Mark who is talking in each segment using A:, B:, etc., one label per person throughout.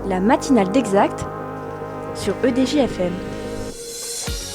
A: la matinale d'Exact sur EDJ-FM.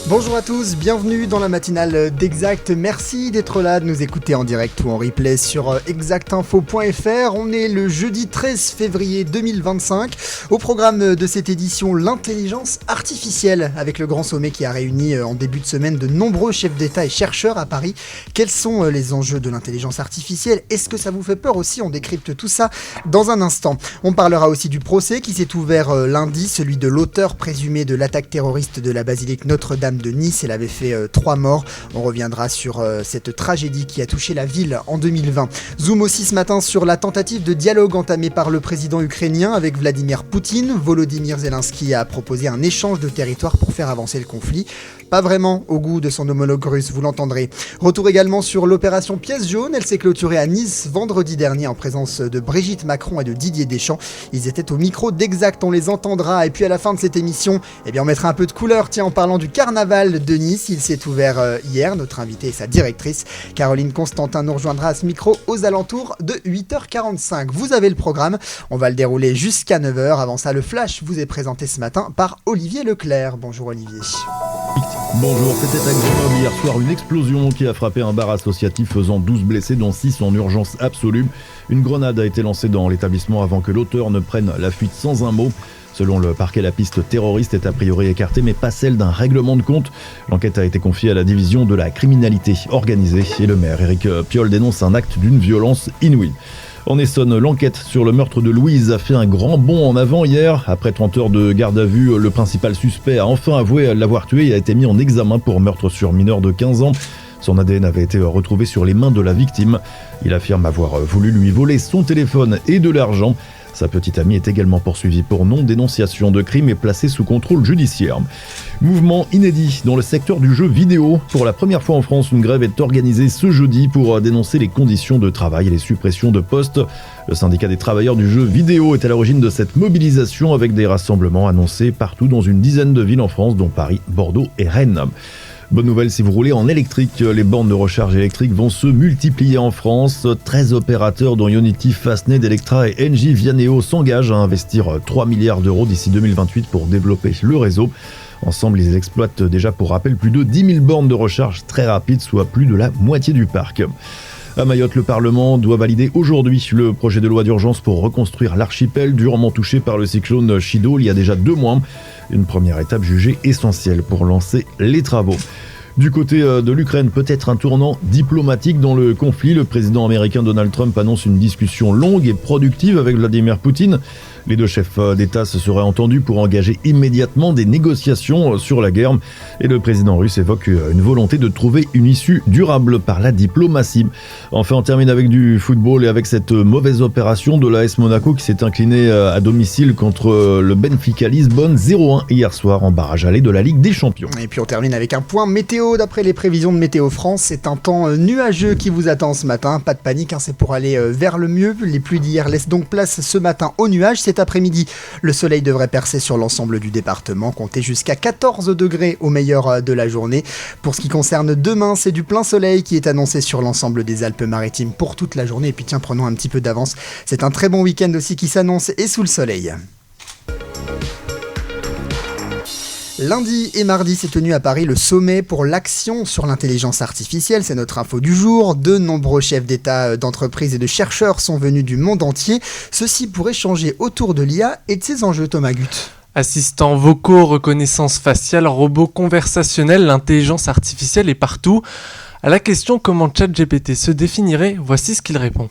B: Bonjour à tous, bienvenue dans la matinale d'Exact. Merci d'être là, de nous écouter en direct ou en replay sur exactinfo.fr. On est le jeudi 13 février 2025. Au programme de cette édition, l'intelligence artificielle, avec le grand sommet qui a réuni en début de semaine de nombreux chefs d'État et chercheurs à Paris. Quels sont les enjeux de l'intelligence artificielle ? Est-ce que ça vous fait peur aussi ? On décrypte tout ça dans un instant. On parlera aussi du procès qui s'est ouvert lundi, celui de l'auteur présumé de l'attaque terroriste de la basilique Notre-Dame de Nice. Elle avait fait 3 morts. On reviendra sur cette tragédie qui a touché la ville en 2020. Zoom aussi ce matin sur la tentative de dialogue entamée par le président ukrainien avec Vladimir Poutine. Volodymyr Zelensky a proposé un échange de territoire pour faire avancer le conflit. Pas vraiment au goût de son homologue russe, vous l'entendrez. Retour également sur l'opération Pièce jaune. Elle s'est clôturée à Nice vendredi dernier en présence de Brigitte Macron et de Didier Deschamps. Ils étaient au micro d'Exact, on les entendra. Et puis à la fin de cette émission, on mettra un peu de couleur. Tiens, en parlant du carnaval de Nice, il s'est ouvert hier. Notre invitée et sa directrice, Caroline Constantin, nous rejoindra à ce micro aux alentours de 8h45. Vous avez le programme, on va le dérouler jusqu'à 9h. Avant ça, le flash vous est présenté ce matin par Olivier Leclerc. Bonjour Olivier.
C: Bonjour, c'était à Grenoble hier soir une explosion qui a frappé un bar associatif faisant 12 blessés dont 6 en urgence absolue. Une grenade a été lancée dans l'établissement avant que l'auteur ne prenne la fuite sans un mot. Selon le parquet, la piste terroriste est a priori écartée, mais pas celle d'un règlement de compte. L'enquête a été confiée à la division de la criminalité organisée et le maire Éric Piolle dénonce un acte d'une violence inouïe. En Essonne, l'enquête sur le meurtre de Louise a fait un grand bond en avant hier. Après 30 heures de garde à vue, le principal suspect a enfin avoué l'avoir tué et a été mis en examen pour meurtre sur mineur de 15 ans. Son ADN avait été retrouvé sur les mains de la victime. Il affirme avoir voulu lui voler son téléphone et de l'argent. Sa petite amie est également poursuivie pour non-dénonciation de crime et placée sous contrôle judiciaire. Mouvement inédit dans le secteur du jeu vidéo. Pour la première fois en France, une grève est organisée ce jeudi pour dénoncer les conditions de travail et les suppressions de postes. Le syndicat des travailleurs du jeu vidéo est à l'origine de cette mobilisation avec des rassemblements annoncés partout dans une dizaine de villes en France, dont Paris, Bordeaux et Rennes. Bonne nouvelle si vous roulez en électrique, les bornes de recharge électrique vont se multiplier en France. 13 opérateurs dont Ionity, Fastned, Electra et Engie Vianeo s'engagent à investir 3 milliards d'euros d'ici 2028 pour développer le réseau. Ensemble, ils exploitent déjà pour rappel plus de 10 000 bornes de recharge très rapides, soit plus de la moitié du parc. À Mayotte, le Parlement doit valider aujourd'hui le projet de loi d'urgence pour reconstruire l'archipel durement touché par le cyclone Chido il y a déjà 2 mois. Une première étape jugée essentielle pour lancer les travaux. Du côté de l'Ukraine, peut-être un tournant diplomatique dans le conflit. Le président américain Donald Trump annonce une discussion longue et productive avec Vladimir Poutine. Les 2 chefs d'État se seraient entendus pour engager immédiatement des négociations sur la guerre. Et le président russe évoque une volonté de trouver une issue durable par la diplomatie. Enfin, on termine avec du football et avec cette mauvaise opération de l'AS Monaco qui s'est incliné à domicile contre le Benfica Lisbonne 0-1 hier soir en barrage aller de la Ligue des Champions.
B: Et puis on termine avec un point météo. D'après les prévisions de Météo France, c'est un temps nuageux qui vous attend ce matin. Pas de panique, c'est pour aller vers le mieux. Les pluies d'hier laissent donc place ce matin aux nuages. Cet après-midi, le soleil devrait percer sur l'ensemble du département, compter jusqu'à 14 degrés au meilleur de la journée. Pour ce qui concerne demain, c'est du plein soleil qui est annoncé sur l'ensemble des Alpes-Maritimes pour toute la journée. Et puis tiens, prenons un petit peu d'avance. C'est un très bon week-end aussi qui s'annonce et sous le soleil. Lundi et mardi s'est tenu à Paris le sommet pour l'action sur l'intelligence artificielle. C'est notre info du jour. De nombreux chefs d'État, d'entreprises et de chercheurs sont venus du monde entier. Ceci pour échanger autour de l'IA et de ses enjeux, Thomas Gutt.
D: Assistants vocaux, reconnaissance faciale, robots conversationnels, l'intelligence artificielle est partout. À la question comment ChatGPT se définirait, voici ce qu'il répond.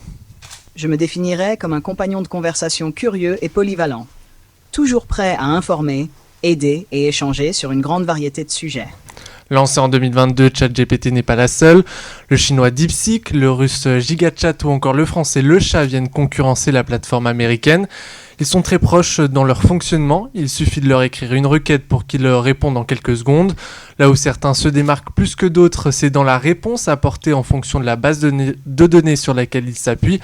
E: Je me définirais comme un compagnon de conversation curieux et polyvalent. Toujours prêt à informer, aider et échanger sur une grande variété de sujets.
D: Lancé en 2022, ChatGPT n'est pas la seule. Le chinois DeepSeek, le russe GigaChat ou encore le français Le Chat viennent concurrencer la plateforme américaine. Ils sont très proches dans leur fonctionnement. Il suffit de leur écrire une requête pour qu'ils répondent en quelques secondes. Là où certains se démarquent plus que d'autres, c'est dans la réponse apportée en fonction de la base de données sur laquelle ils s'appuient.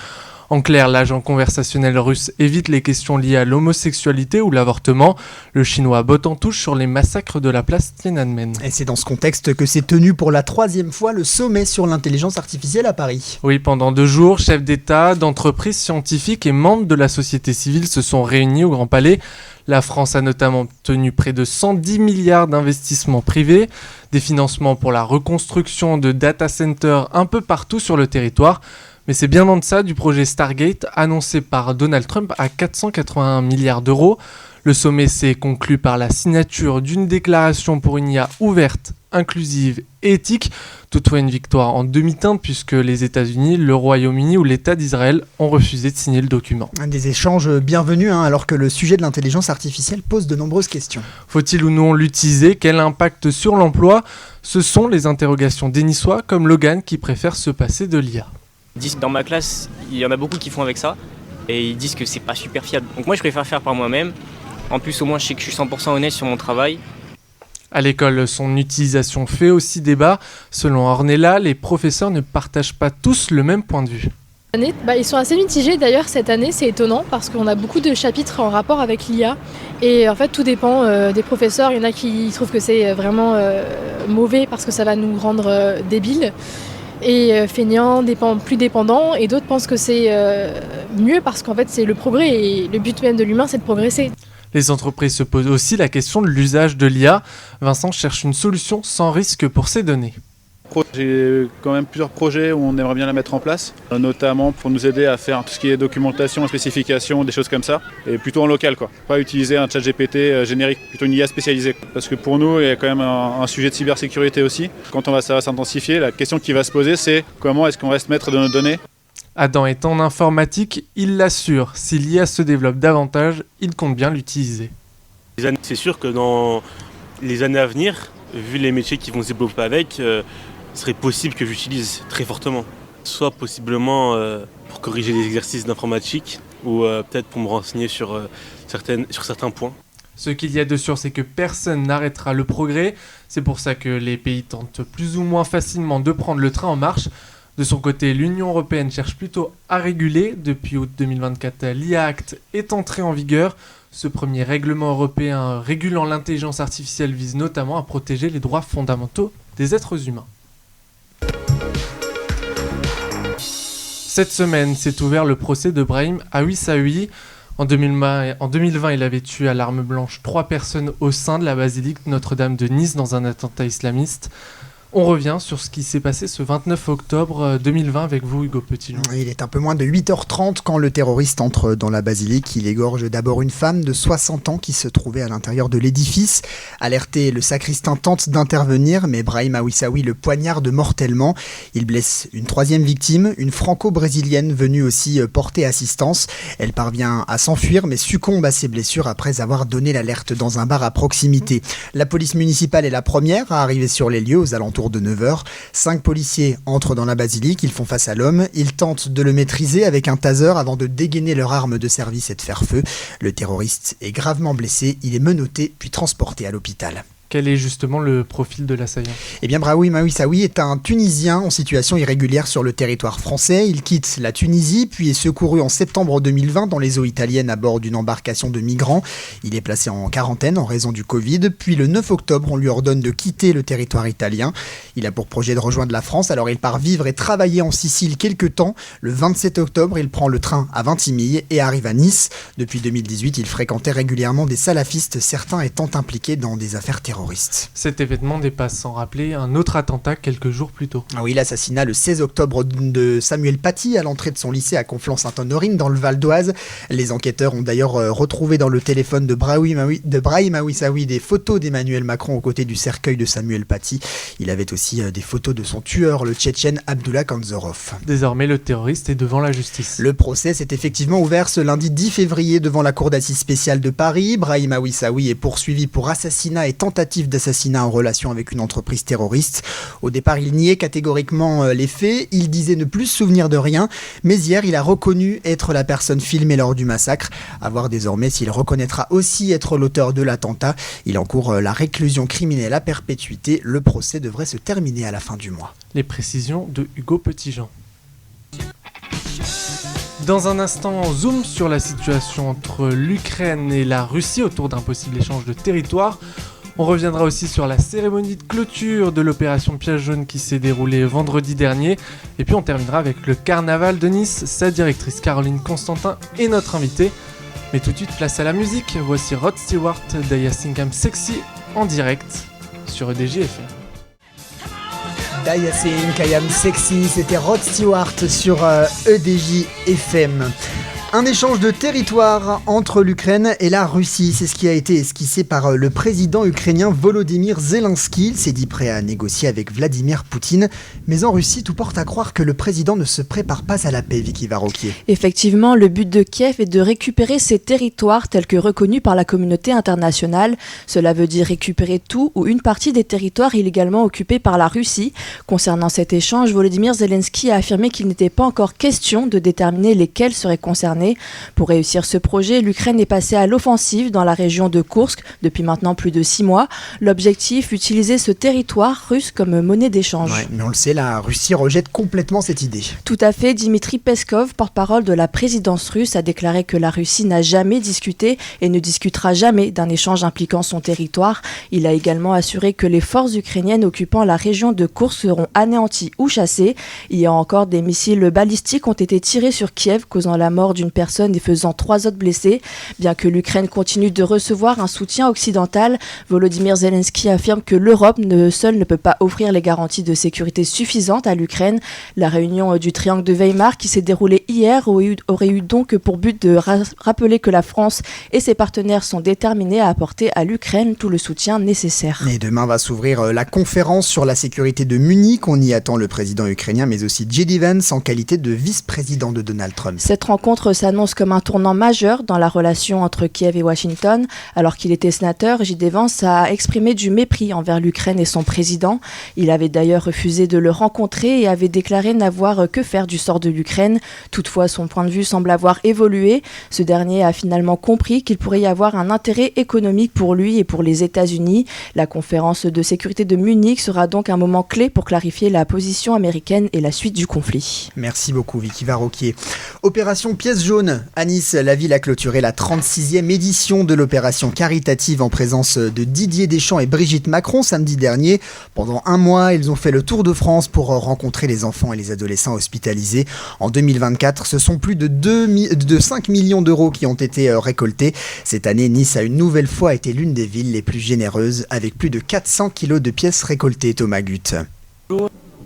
D: En clair, l'agent conversationnel russe évite les questions liées à l'homosexualité ou l'avortement. Le chinois botte en touche sur les massacres de la place Tiananmen.
B: Et c'est dans ce contexte que s'est tenu pour la 3e fois le sommet sur l'intelligence artificielle à Paris.
D: Oui, pendant 2 jours, chefs d'État, d'entreprises scientifiques et membres de la société civile se sont réunis au Grand Palais. La France a notamment obtenu près de 110 milliards d'investissements privés, des financements pour la reconstruction de data centers un peu partout sur le territoire. Mais c'est bien en deçà du projet Stargate annoncé par Donald Trump à 481 milliards d'euros. Le sommet s'est conclu par la signature d'une déclaration pour une IA ouverte, inclusive et éthique. Toutefois une victoire en demi-teinte puisque les États-Unis, le Royaume-Uni ou l'État d'Israël ont refusé de signer le document.
B: Des échanges bienvenus alors que le sujet de l'intelligence artificielle pose de nombreuses questions.
D: Faut-il ou non l'utiliser? Quel impact sur l'emploi? Ce sont les interrogations des Niçois comme Logan qui préfère se passer de l'IA.
F: Dans ma classe, il y en a beaucoup qui font avec ça et ils disent que c'est pas super fiable. Donc moi je préfère faire par moi-même. En plus au moins je sais que je suis 100% honnête sur mon travail.
D: À l'école, son utilisation fait aussi débat. Selon Ornella, les professeurs ne partagent pas tous le même point de vue.
G: Ils sont assez mitigés d'ailleurs cette année, c'est étonnant parce qu'on a beaucoup de chapitres en rapport avec l'IA et en fait tout dépend des professeurs. Il y en a qui trouvent que c'est vraiment mauvais parce que ça va nous rendre débiles et feignants, plus dépendants, et d'autres pensent que c'est mieux parce qu'en fait c'est le progrès et le but même de l'humain c'est de progresser.
D: Les entreprises se posent aussi la question de l'usage de l'IA. Vincent cherche une solution sans risque pour ses données.
H: J'ai quand même plusieurs projets où on aimerait bien la mettre en place, notamment pour nous aider à faire tout ce qui est documentation, spécification, des choses comme ça, et plutôt en local, quoi. Pas utiliser un chat GPT générique, plutôt une IA spécialisée. Parce que pour nous, il y a quand même un sujet de cybersécurité aussi. Quand ça va s'intensifier, la question qui va se poser, c'est comment est-ce qu'on reste maître de nos données ?
D: Adam est en informatique, il l'assure. Si l'IA se développe davantage, il compte bien l'utiliser.
I: C'est sûr que dans les années à venir, vu les métiers qui vont se développer avec, il serait possible que j'utilise très fortement. Soit possiblement pour corriger des exercices d'informatique ou peut-être pour me renseigner sur certains points.
D: Ce qu'il y a de sûr, c'est que personne n'arrêtera le progrès. C'est pour ça que les pays tentent plus ou moins facilement de prendre le train en marche. De son côté, l'Union européenne cherche plutôt à réguler. Depuis août 2024, l'IA Act est entré en vigueur. Ce premier règlement européen régulant l'intelligence artificielle vise notamment à protéger les droits fondamentaux des êtres humains. Cette semaine s'est ouvert le procès de Brahim Awissaoui. En 2020, il avait tué à l'arme blanche 3 personnes au sein de la basilique Notre-Dame de Nice dans un attentat islamiste. On revient sur ce qui s'est passé ce 29 octobre 2020 avec vous, Hugo Petitjean.
B: Il est un peu moins de 8h30 quand le terroriste entre dans la basilique. Il égorge d'abord une femme de 60 ans qui se trouvait à l'intérieur de l'édifice. Alerté, le sacristain tente d'intervenir, mais Brahim Awissaoui le poignarde mortellement. Il blesse une 3e victime, une franco-brésilienne venue aussi porter assistance. Elle parvient à s'enfuir, mais succombe à ses blessures après avoir donné l'alerte dans un bar à proximité. La police municipale est la première à arriver sur les lieux aux alentours de 9h. 5 policiers entrent dans la basilique, ils font face à l'homme, ils tentent de le maîtriser avec un taser avant de dégainer leur arme de service et de faire feu. Le terroriste est gravement blessé, il est menotté puis transporté à l'hôpital.
D: Quel est justement le profil de l'assaillant ?
B: Eh bien, Brahim Awissaoui est un Tunisien en situation irrégulière sur le territoire français. Il quitte la Tunisie, puis est secouru en septembre 2020 dans les eaux italiennes à bord d'une embarcation de migrants. Il est placé en quarantaine en raison du Covid. Puis le 9 octobre, on lui ordonne de quitter le territoire italien. Il a pour projet de rejoindre la France, alors il part vivre et travailler en Sicile quelques temps. Le 27 octobre, il prend le train à Vintimille et arrive à Nice. Depuis 2018, il fréquentait régulièrement des salafistes, certains étant impliqués dans des affaires terroristes.
D: Cet événement dépasse sans rappeler un autre attentat quelques jours plus tôt.
B: Ah oui, l'assassinat le 16 octobre de Samuel Paty à l'entrée de son lycée à Conflans-Sainte-Honorine dans le Val d'Oise. Les enquêteurs ont d'ailleurs retrouvé dans le téléphone de Brahim Awissaoui des photos d'Emmanuel Macron aux côtés du cercueil de Samuel Paty. Il avait aussi des photos de son tueur, le Tchétchène Abdullah Kanzorov.
D: Désormais, le terroriste est devant la justice.
B: Le procès s'est effectivement ouvert ce lundi 10 février devant la cour d'assises spéciale de Paris. Brahim Awissaoui est poursuivi pour assassinat et tentative d'assassinat en relation avec une entreprise terroriste. Au départ, il niait catégoriquement les faits. Il disait ne plus se souvenir de rien. Mais hier, il a reconnu être la personne filmée lors du massacre. À voir désormais s'il reconnaîtra aussi être l'auteur de l'attentat. Il encourt la réclusion criminelle à perpétuité. Le procès devrait se terminer à la fin du mois.
D: Les précisions de Hugo Petitjean. Dans un instant, on zoom sur la situation entre l'Ukraine et la Russie autour d'un possible échange de territoire. On reviendra aussi sur la cérémonie de clôture de l'opération Piège jaune qui s'est déroulée vendredi dernier. Et puis on terminera avec le carnaval de Nice, sa directrice Caroline Constantin est notre invitée. Mais tout de suite, place à la musique. Voici Rod Stewart, Do You Think I'm Sexy en direct sur EDJ FM.
B: Do You Think I Am Sexy, c'était Rod Stewart sur EDJ FM. Un échange de territoire entre l'Ukraine et la Russie, c'est ce qui a été esquissé par le président ukrainien Volodymyr Zelensky. Il s'est dit prêt à négocier avec Vladimir Poutine. Mais en Russie, tout porte à croire que le président ne se prépare pas à la paix, Vicky Varroquier.
A: Effectivement, le but de Kiev est de récupérer ces territoires tels que reconnus par la communauté internationale. Cela veut dire récupérer tout ou une partie des territoires illégalement occupés par la Russie. Concernant cet échange, Volodymyr Zelensky a affirmé qu'il n'était pas encore question de déterminer lesquels seraient concernés. Pour réussir ce projet, l'Ukraine est passée à l'offensive dans la région de Koursk depuis maintenant plus de 6 mois. L'objectif, utiliser ce territoire russe comme monnaie d'échange.
B: Ouais, mais on le sait, la Russie rejette complètement cette idée.
A: Tout à fait, Dmitri Peskov, porte-parole de la présidence russe, a déclaré que la Russie n'a jamais discuté et ne discutera jamais d'un échange impliquant son territoire. Il a également assuré que les forces ukrainiennes occupant la région de Koursk seront anéanties ou chassées. Hier encore, des missiles balistiques ont été tirés sur Kiev, causant la mort d'une personne et faisant 3 autres blessés. Bien que l'Ukraine continue de recevoir un soutien occidental, Volodymyr Zelensky affirme que l'Europe seule ne peut pas offrir les garanties de sécurité suffisantes à l'Ukraine. La réunion du triangle de Weimar qui s'est déroulée hier aurait eu donc pour but de rappeler que la France et ses partenaires sont déterminés à apporter à l'Ukraine tout le soutien nécessaire.
B: Et demain va s'ouvrir la conférence sur la sécurité de Munich. On y attend le président ukrainien mais aussi J.D. Vance en qualité de vice-président de Donald Trump.
A: Cette rencontre s'annonce comme un tournant majeur dans la relation entre Kiev et Washington. Alors qu'il était sénateur, J.D. Vance a exprimé du mépris envers l'Ukraine et son président. Il avait d'ailleurs refusé de le rencontrer et avait déclaré n'avoir que faire du sort de l'Ukraine. Toutefois, son point de vue semble avoir évolué. Ce dernier a finalement compris qu'il pourrait y avoir un intérêt économique pour lui et pour les États-Unis. La conférence de sécurité de Munich sera donc un moment clé pour clarifier la position américaine et la suite du conflit.
B: Merci beaucoup Vicky Varroquier. Opération Pièce jaune. À Nice, la ville a clôturé la 36e édition de l'opération caritative en présence de Didier Deschamps et Brigitte Macron samedi dernier. Pendant un mois, ils ont fait le tour de France pour rencontrer les enfants et les adolescents hospitalisés. En 2024, ce sont plus de 5 millions d'euros qui ont été récoltés. Cette année, Nice a une nouvelle fois été l'une des villes les plus généreuses avec plus de 400 kilos de pièces récoltées. Thomas Gutt.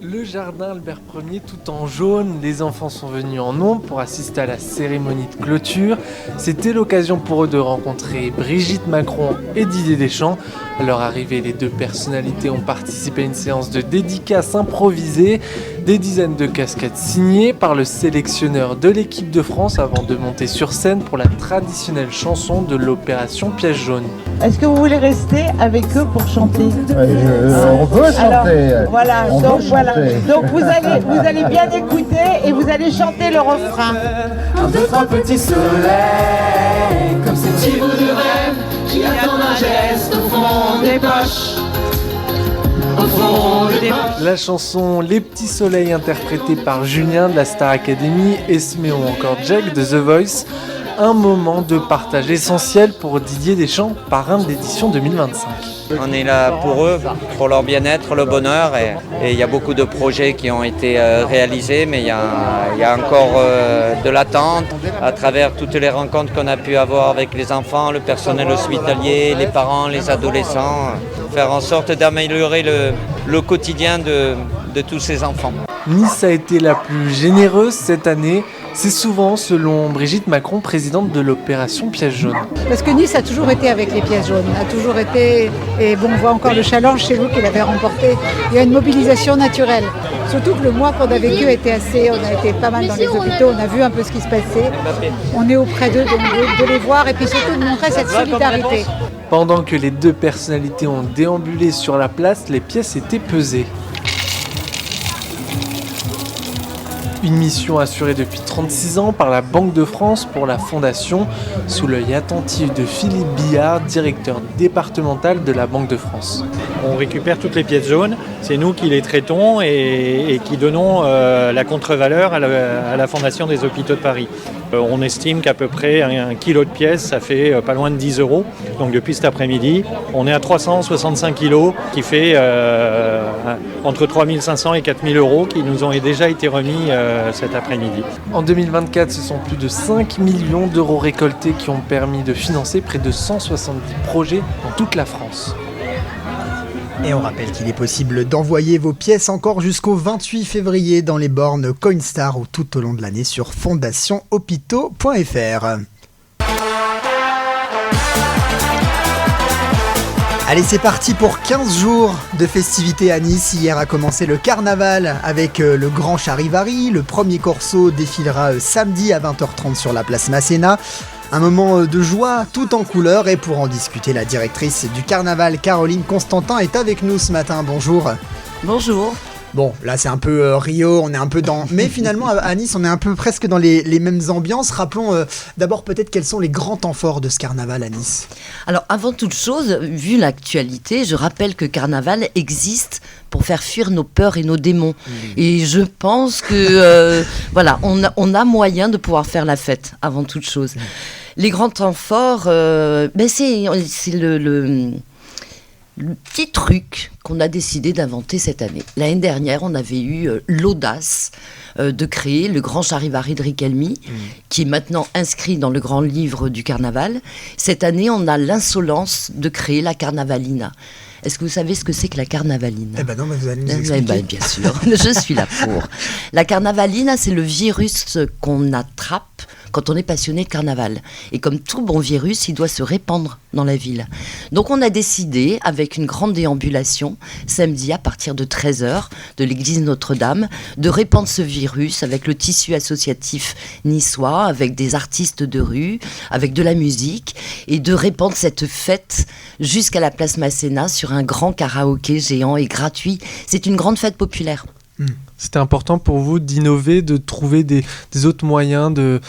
D: Le jardin Albert Ier tout en jaune, les enfants sont venus en nombre pour assister à la cérémonie de clôture. C'était l'occasion pour eux de rencontrer Brigitte Macron et Didier Deschamps. À leur arrivée, les deux personnalités ont participé à une séance de dédicaces improvisées, des dizaines de casquettes signées par le sélectionneur de l'équipe de France avant de monter sur scène pour la traditionnelle chanson de l'opération Piège jaune.
J: Est-ce que vous voulez rester avec eux pour chanter ?
K: On veut chanter.
J: Alors, voilà,
K: On
J: donc
K: veut
J: voilà.
K: chanter.
J: Donc vous allez bien écouter et vous allez chanter le refrain.
L: Un, deux, trois petits soleils, comme ces petits bouts de rêve qui attendent un geste au fond des poches. Au fond des poches.
D: La chanson Les Petits Soleils interprétée par Julien de la Star Academy, Esmé ou encore Jack de The Voice. Un moment de partage essentiel pour Didier Deschamps, parrain de l'édition 2025.
M: On est là pour eux, pour leur bien-être, le bonheur et il y a beaucoup de projets qui ont été réalisés mais il y a encore de l'attente à travers toutes les rencontres qu'on a pu avoir avec les enfants, le personnel hospitalier, les parents, les adolescents, faire en sorte d'améliorer le quotidien de tous ces enfants.
D: Nice a été la plus généreuse cette année. C'est souvent, selon Brigitte Macron, présidente de l'opération Piège jaune.
N: Parce que Nice a toujours été avec les pièces jaunes, a toujours été, et bon, on voit encore le challenge chez vous qu'il avait remporté. Il y a une mobilisation naturelle. Surtout que le mois qu'on a vécu était on a été pas mal dans les hôpitaux, on a vu un peu ce qui se passait. On est auprès d'eux, de les voir et puis surtout de montrer cette solidarité.
D: Pendant que les deux personnalités ont déambulé sur la place, les pièces étaient pesées. Une mission assurée depuis 36 ans par la Banque de France pour la Fondation, sous l'œil attentif de Philippe Billard, directeur départemental de la Banque de France.
O: On récupère toutes les pièces jaunes, c'est nous qui les traitons et qui donnons la contre-valeur à la Fondation des Hôpitaux de Paris. On estime qu'à peu près un kilo de pièces, ça fait pas loin de 10 €. Donc depuis cet après-midi, on est à 365 kilos, qui fait entre 3 500 et 4 000 € qui nous ont déjà été remis cet après-midi.
D: En 2024, ce sont plus de 5 millions d'euros récoltés qui ont permis de financer près de 170 projets dans toute la France.
B: Et on rappelle qu'il est possible d'envoyer vos pièces encore jusqu'au 28 février dans les bornes Coinstar ou tout au long de l'année sur fondationhôpitaux.fr. Allez, c'est parti pour 15 jours de festivités à Nice. Hier a commencé le carnaval avec le Grand Charivari. Le premier corso défilera samedi à 20h30 sur la place Masséna. Un moment de joie tout en couleurs, et pour en discuter, la directrice du carnaval, Caroline Constantin, est avec nous ce matin. Bonjour.
P: Bonjour.
B: Bon, là c'est un peu Rio, on est un peu dans... Mais finalement à Nice, on est un peu presque dans les mêmes ambiances. Rappelons d'abord peut-être quels sont les grands temps forts de ce carnaval à Nice.
P: Alors avant toute chose, vu l'actualité, je rappelle que carnaval existe pour faire fuir nos peurs et nos démons. Et je pense que voilà, on a moyen de pouvoir faire la fête avant toute chose. Les grands temps forts, c'est le petit truc qu'on a décidé d'inventer cette année. L'année dernière, on avait eu l'audace de créer le Grand Charivari de Riquelme, qui est maintenant inscrit dans le grand livre du carnaval. Cette année, on a l'insolence de créer la Carnavalina. Est-ce que vous savez ce que c'est que la Carnavalina ?
B: Eh ben non, mais vous allez nous expliquer.
P: Bien sûr, je suis là pour. La Carnavalina, c'est le virus qu'on attrape quand on est passionné de carnaval. Et comme tout bon virus, il doit se répandre dans la ville. Donc on a décidé, avec une grande déambulation, samedi à partir de 13h, de l'église Notre-Dame, de répandre ce virus avec le tissu associatif niçois, avec des artistes de rue, avec de la musique, et de répandre cette fête jusqu'à la place Masséna sur un grand karaoké géant et gratuit. C'est une grande fête populaire.
D: C'était important pour vous d'innover, de trouver des autres moyens de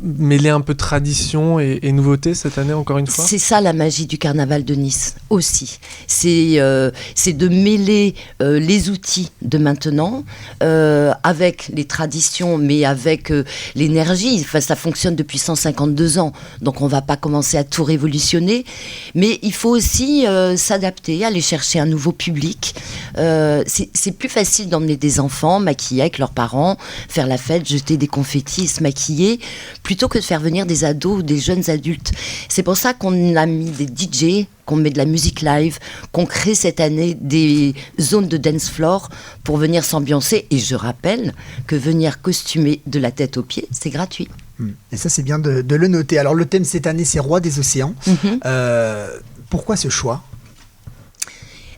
D: mêler un peu tradition et nouveauté cette année, encore une fois ?
P: C'est ça la magie du carnaval de Nice aussi. C'est de mêler les outils de maintenant avec les traditions, mais avec l'énergie. Enfin, ça fonctionne depuis 152 ans, donc on ne va pas commencer à tout révolutionner. Mais il faut aussi s'adapter, aller chercher un nouveau public. C'est plus facile d'emmener des enfants maquillés avec leurs parents, faire la fête, jeter des confettis, se maquiller, plutôt que de faire venir des ados ou des jeunes adultes. C'est pour ça qu'on a mis des DJ, qu'on met de la musique live, qu'on crée cette année des zones de dance floor pour venir s'ambiancer. Et je rappelle que venir costumer de la tête aux pieds, c'est gratuit.
B: Et ça, c'est bien de le noter. Alors, le thème cette année, c'est Roi des océans. Pourquoi ce choix ?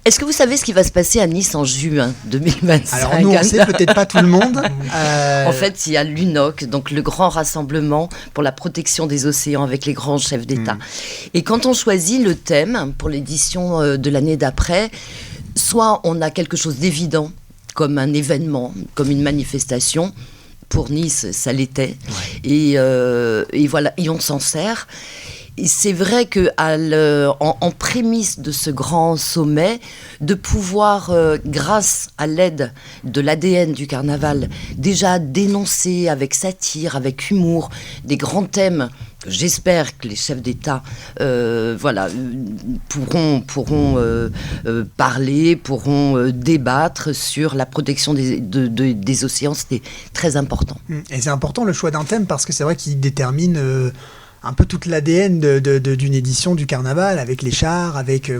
P: Est-ce que vous savez ce qui va se passer à Nice en juin 2025 ?
B: Alors nous, on sait, peut-être pas tout le monde.
P: En fait, il y a l'UNOC, donc le grand rassemblement pour la protection des océans avec les grands chefs d'État. Et quand on choisit le thème pour l'édition de l'année d'après, soit on a quelque chose d'évident, comme un événement, comme une manifestation. Pour Nice, ça l'était. Et voilà, et on s'en sert. Et c'est vrai qu'en prémisse de ce grand sommet, de pouvoir, grâce à l'aide de l'ADN du carnaval, déjà dénoncer avec satire, avec humour, des grands thèmes que j'espère que les chefs d'État pourront parler, pourront débattre sur la protection des océans. C'était très important.
B: Et c'est important le choix d'un thème parce que c'est vrai qu'il détermine... un peu toute l'ADN d'une édition du carnaval, avec les chars, avec...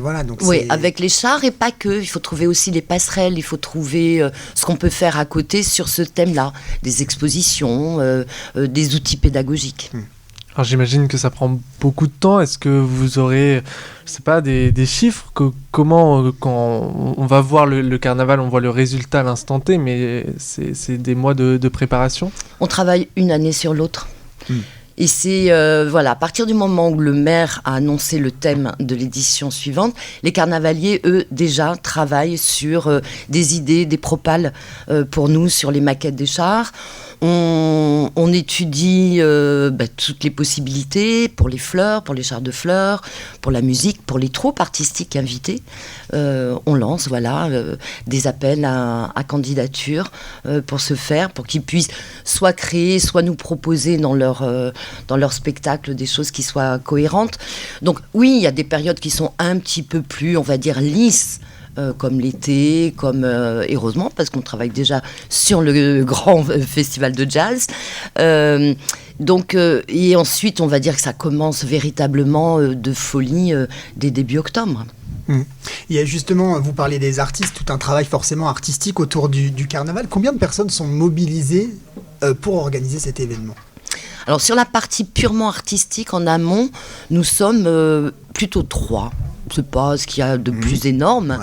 P: Oui, avec les chars et pas que. Il faut trouver aussi les passerelles, il faut trouver ce qu'on peut faire à côté sur ce thème-là. Des expositions, des outils pédagogiques.
D: Alors j'imagine que ça prend beaucoup de temps. Est-ce que vous aurez, je sais pas, des chiffres comment, quand on va voir le carnaval, on voit le résultat à l'instant T, mais c'est des mois de préparation ?
P: On travaille une année sur l'autre. Et c'est à partir du moment où le maire a annoncé le thème de l'édition suivante, les carnavaliers, eux, déjà travaillent sur des idées, des propales pour nous sur les maquettes des chars. On étudie toutes les possibilités pour les fleurs, pour les chars de fleurs, pour la musique, pour les troupes artistiques invitées. On lance des appels à candidature pour se faire, pour qu'ils puissent soit créer, soit nous proposer dans leur spectacle des choses qui soient cohérentes. Donc oui, il y a des périodes qui sont un petit peu plus, on va dire, lisses, comme l'été, et heureusement, parce qu'on travaille déjà sur le grand festival de jazz. Et ensuite, on va dire que ça commence véritablement de folie dès début octobre.
B: Il y a justement, vous parlez des artistes, tout un travail forcément artistique autour du carnaval. Combien de personnes sont mobilisées pour organiser cet événement ?
P: Alors sur la partie purement artistique, en amont, nous sommes plutôt 3. C'est pas ce qu'il y a de plus énorme,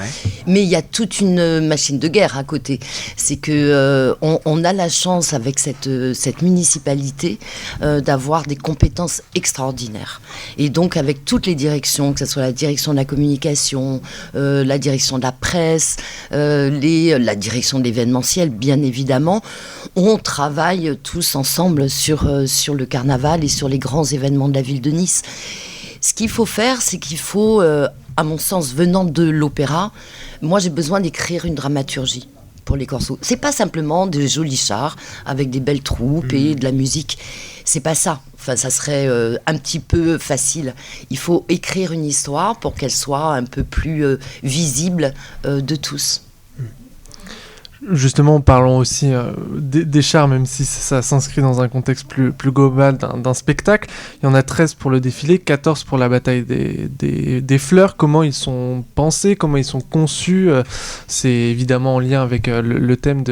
P: mais il y a toute une machine de guerre à côté. C'est que on a la chance avec cette municipalité d'avoir des compétences extraordinaires. Et donc avec toutes les directions, que ce soit la direction de la communication, la direction de la presse, la direction de l'événementiel, bien évidemment, on travaille tous ensemble sur le carnaval et sur les grands événements de la ville de Nice. Ce qu'il faut faire, c'est qu'il faut, à mon sens, venant de l'opéra, moi j'ai besoin d'écrire une dramaturgie pour les corsos. C'est pas simplement des jolis chars avec des belles troupes et de la musique. C'est pas ça. Enfin, ça serait un petit peu facile. Il faut écrire une histoire pour qu'elle soit un peu plus visible de tous.
D: Justement, parlons aussi des chars, même si ça s'inscrit dans un contexte plus global d'un spectacle. Il y en a 13 pour le défilé, 14 pour la bataille des fleurs. Comment ils sont pensés, comment ils sont conçus, c'est évidemment en lien avec le thème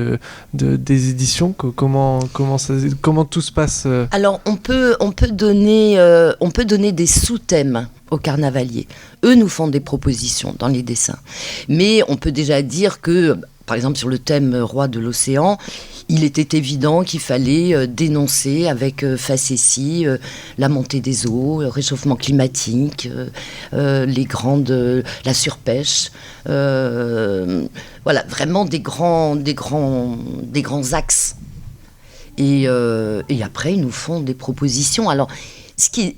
D: des éditions. Comment tout se passe
P: Alors, on peut donner des sous-thèmes aux carnavaliers. Eux nous font des propositions dans les dessins. Mais on peut déjà dire que, par exemple, sur le thème Roi de l'océan, il était évident qu'il fallait dénoncer avec facétie la montée des eaux, le réchauffement climatique, la surpêche. Vraiment des grands axes. Et après, ils nous font des propositions. Alors, ce qui est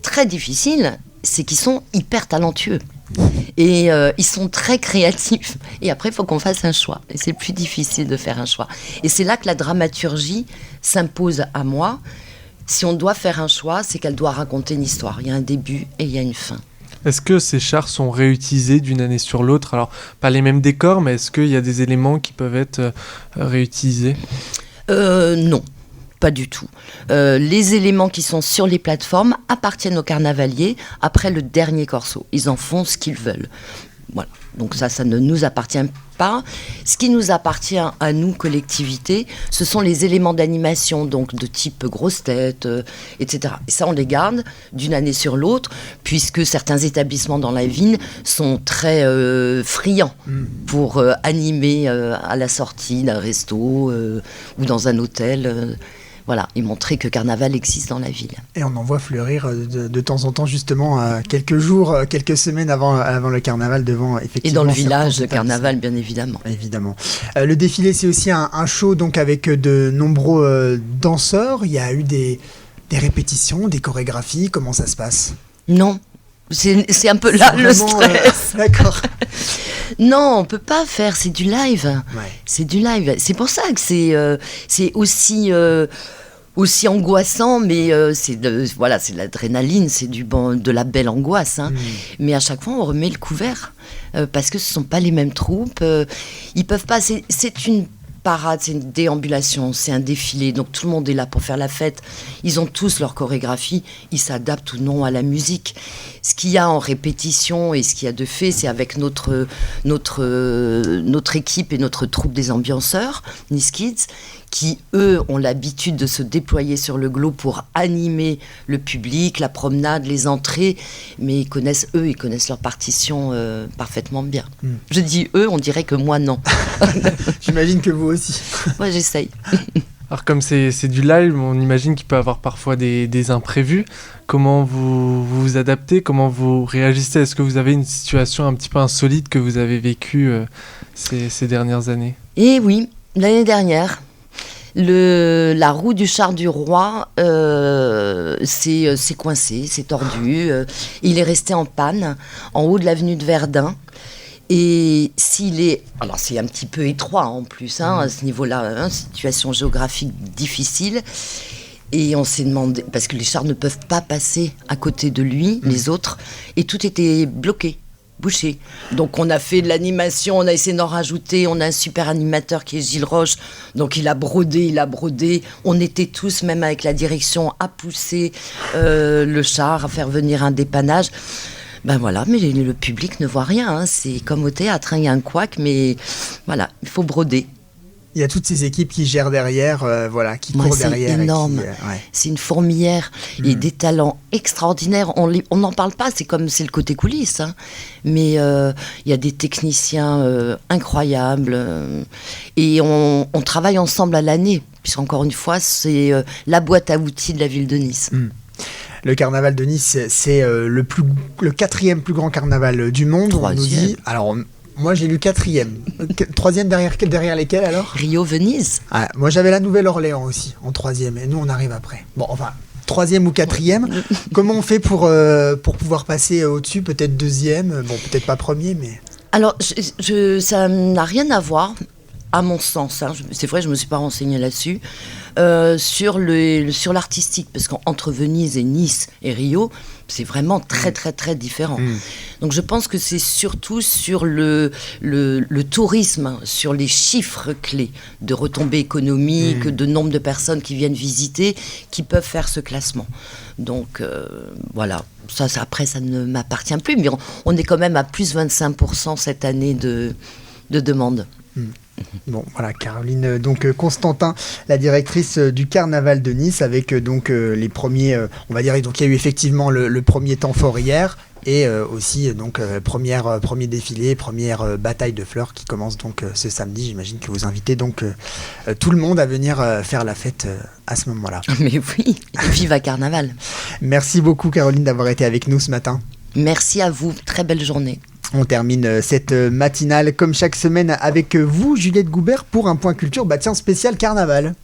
P: très difficile, c'est qu'ils sont hyper talentueux. Et ils sont très créatifs. Et après, il faut qu'on fasse un choix. Et c'est plus difficile de faire un choix. Et c'est là que la dramaturgie s'impose à moi. Si on doit faire un choix, c'est qu'elle doit raconter une histoire. Il y a un début et il y a une fin.
D: Est-ce que ces chars sont réutilisés d'une année sur l'autre ? Alors, pas les mêmes décors, mais est-ce qu'il y a des éléments qui peuvent être réutilisés ?
P: Non. Pas du tout. Les éléments qui sont sur les plateformes appartiennent aux carnavaliers après le dernier corso. Ils en font ce qu'ils veulent. Voilà. Donc ça ne nous appartient pas. Ce qui nous appartient à nous, collectivité, ce sont les éléments d'animation, donc de type grosse tête, etc. Et ça, on les garde d'une année sur l'autre, puisque certains établissements dans la ville sont très friands pour animer à la sortie d'un resto ou dans un hôtel. Et montrer que Carnaval existe dans la ville. Et
B: on en voit fleurir de temps en temps, justement, quelques jours, quelques semaines avant le Carnaval, devant effectivement.
P: Et dans le village de Carnaval, bien évidemment.
B: Évidemment. Le défilé, c'est aussi un show donc, avec de nombreux danseurs. Il y a eu des répétitions, des chorégraphies. Comment ça se passe ?
P: Non. C'est un peu là le stress.
B: D'accord.
P: Non, on peut pas faire, c'est du live. Ouais. C'est du live. C'est pour ça que c'est aussi angoissant, mais c'est de l'adrénaline, c'est de la belle angoisse. Mais à chaque fois, on remet le couvert parce que ce sont pas les mêmes troupes. Ils peuvent pas. C'est une parade, c'est une déambulation, c'est un défilé, donc tout le monde est là pour faire la fête. Ils ont tous leur chorégraphie, ils s'adaptent ou non à la musique. Ce qu'il y a en répétition et ce qu'il y a de fait, c'est avec notre équipe et notre troupe des ambianceurs, Nice Kids, qui, eux, ont l'habitude de se déployer sur le globe pour animer le public, la promenade, les entrées, mais ils connaissent leur partition parfaitement bien. Je dis eux, on dirait que moi, non.
B: J'imagine que vous aussi.
P: Moi, j'essaye.
D: Alors comme c'est du live, on imagine qu'il peut y avoir parfois des imprévus. Comment vous vous adaptez? Comment vous réagissez? Est-ce que vous avez une situation un petit peu insolite que vous avez vécue ces dernières années?
P: Eh oui, l'année dernière, la roue du char du roi s'est coincée, s'est tordue. Il est resté en panne en haut de l'avenue de Verdun. Et alors c'est un petit peu étroit en plus, à ce niveau-là, situation géographique difficile. Et on s'est demandé, parce que les chars ne peuvent pas passer à côté de lui, les autres, et tout était bloqué, bouché. Donc on a fait de l'animation, on a essayé d'en rajouter, on a un super animateur qui est Gilles Roche, donc il a brodé. On était tous, même avec la direction, à pousser le char, à faire venir un dépannage. Ben voilà, mais le public ne voit rien, c'est comme au théâtre, il y a un couac, mais voilà, il faut broder.
B: Il y a toutes ces équipes qui gèrent derrière, qui courent derrière.
P: C'est énorme, c'est une fourmilière et des talents extraordinaires. On n'en parle pas, c'est le côté coulisses, mais il y a des techniciens incroyables et on travaille ensemble à l'année, puisqu'encore une fois, c'est la boîte à outils de la ville de Nice.
B: Le carnaval de Nice, c'est le 4e plus grand carnaval du monde.
P: 3e.
B: On nous dit. Alors, moi, j'ai lu 4e. 3e derrière lesquels alors?
P: Rio, Venise.
B: Ah, moi, j'avais la Nouvelle-Orléans aussi, en 3e. Et nous, on arrive après. Bon, enfin, 3e ou 4e. Comment on fait pour pouvoir passer au-dessus? Peut-être 2e. Bon, peut-être pas 1er, mais.
P: Alors, ça n'a rien à voir, à mon sens. C'est vrai, je ne me suis pas renseignée là-dessus. Sur l'artistique, parce qu'entre Venise et Nice et Rio, c'est vraiment très très très différent. Donc je pense que c'est surtout sur le tourisme, sur les chiffres clés de retombées économiques, de nombre de personnes qui viennent visiter, qui peuvent faire ce classement. Donc voilà, ça après ça ne m'appartient plus, mais on est quand même à plus 25% cette année de demande.
B: Bon, voilà, Caroline Constantin, la directrice du Carnaval de Nice, avec les premiers, on va dire, donc il y a eu effectivement le premier temps fort hier, et aussi premier défilé, première bataille de fleurs qui commence donc ce samedi. J'imagine que vous invitez donc tout le monde à venir faire la fête à ce moment-là.
P: Mais oui, vive Carnaval.
B: Merci beaucoup Caroline d'avoir été avec nous ce matin.
P: Merci à vous, très belle journée.
B: On termine cette matinale comme chaque semaine avec vous, Juliette Goubert, pour un point culture, spécial carnaval.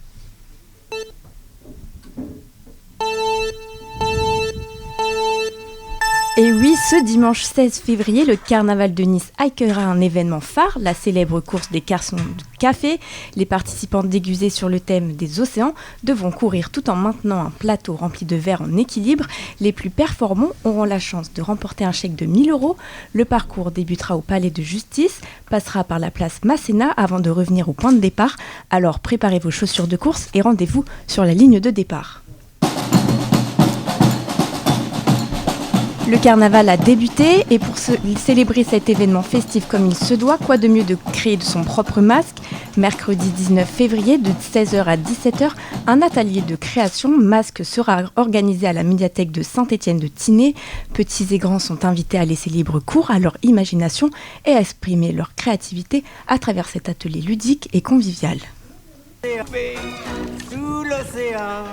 Q: Et oui, ce dimanche 16 février, le Carnaval de Nice accueillera un événement phare, la célèbre course des garçons de café. Les participants déguisés sur le thème des océans devront courir tout en maintenant un plateau rempli de verres en équilibre. Les plus performants auront la chance de remporter un chèque de 1 000 €. Le parcours débutera au Palais de Justice, passera par la place Masséna avant de revenir au point de départ. Alors préparez vos chaussures de course et rendez-vous sur la ligne de départ. Le carnaval a débuté et pour célébrer cet événement festif comme il se doit, quoi de mieux de créer de son propre masque. Mercredi 19 février de 16h à 17h, un atelier de création masque sera organisé à la médiathèque de Saint-Étienne de Tinée. Petits et grands sont invités à laisser libre cours à leur imagination et à exprimer leur créativité à travers cet atelier ludique et convivial. Sous l'océan.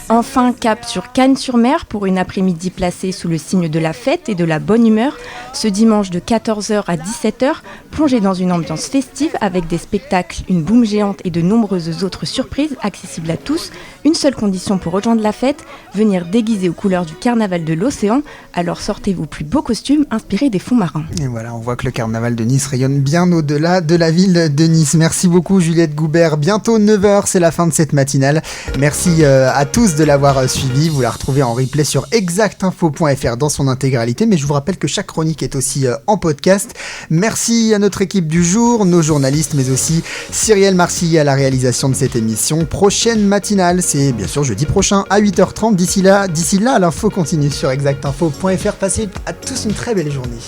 Q: Enfin, cap sur Cagnes-sur-Mer pour une après-midi placée sous le signe de la fête et de la bonne humeur. Ce dimanche de 14h à 17h, plongez dans une ambiance festive avec des spectacles, une boum géante et de nombreuses autres surprises accessibles à tous. Une seule condition pour rejoindre la fête, venir déguisé aux couleurs du carnaval de l'océan. Alors sortez vos plus beaux costumes inspirés des fonds marins.
B: Et voilà, on voit que le carnaval de Nice rayonne bien au-delà de la ville de Nice. Merci beaucoup Juliette Goubert. Bientôt 9h, c'est la fin de cette matinale. Merci à tous de l'avoir suivi. Vous la retrouvez en replay sur exactinfo.fr dans son intégralité, mais je vous rappelle que chaque chronique est aussi en podcast. Merci à notre équipe du jour, nos journalistes, mais aussi Cyrielle Marcilly à la réalisation de cette émission. Prochaine matinale, c'est bien sûr jeudi prochain à 8h30. D'ici là, l'info continue sur exactinfo.fr. Passez à tous une très belle journée.